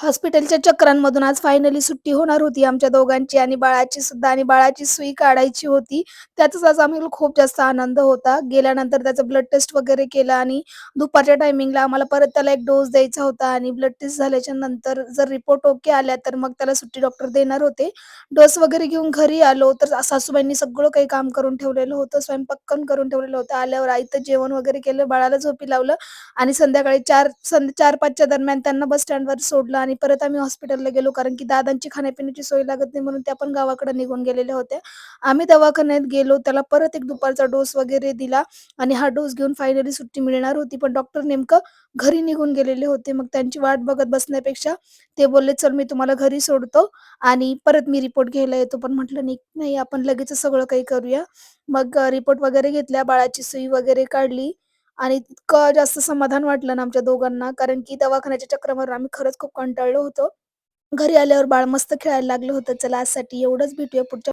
हॉस्पिटलच्या चक्रांमधून आज फायनली सुट्टी होणार होती आमच्या दोघांची आणि बाळाची सुद्धा आणि बाळाची सुई काढायची होती. त्याचाच आज आम्हाला खूप जास्त आनंद होता. गेल्यानंतर त्याचं ब्लड टेस्ट वगैरे केलं आणि दुपारच्या टायमिंगला आम्हाला परत त्याला एक डोस द्यायचा होता आणि ब्लड टेस्ट झाल्याच्या नंतर जर रिपोर्ट ओके आल्या, तर मग त्याला सुट्टी डॉक्टर देणार होते. डोस वगैरे घेऊन घरी आलो, तर सासूबाईंनी सगळं काही काम करून ठेवलेलं होतं. स्वयंपाक पण करून ठेवलेलं होतं. आल्यावर आयतं जेवण वगैरे केलं, बाळाला झोपी लावलं आणि संध्याकाळी 4:00-5:00च्या दरम्यान त्यांना बस स्टँडवर सोडलं आणि परत आम्ही हॉस्पिटलला गेलो. कारण की दादांची खाण्यापिण्याची सोय लागत नाही म्हणून त्या पण गावाकडे निघून गेलेल्या होत्या. आम्ही दवाखान्यात गेलो. त्याला परत एक दुपारचा डोस वगैरे दिला आणि हा डोस घेऊन फायनली सुट्टी मिळणार होती. पण डॉक्टर नेमकं घरी निघून गेलेले होते. मग त्यांची वाट बघत बसण्यापेक्षा ते बोलले, "चल मी तुम्हाला घरी सोडतो आणि परत मी रिपोर्ट घ्यायला येतो." पण म्हटलं, "नाही, नाही आपण लगेचच सगळं काही करूया." मग रिपोर्ट वगैरे घेतल्या, बाळाची सुई वगैरे काढली आणि इतकं जास्त समाधान वाटलं ना आमच्या दोघांना, कारण की दवाखान्याच्या चक्रावर आम्ही खरंच खूप कंटाळलो होतो. घरी आल्यावर बाळ मस्त खेळायला लागलं होतं. चला आजसाठी एवढंच, भेटूया पुढच्या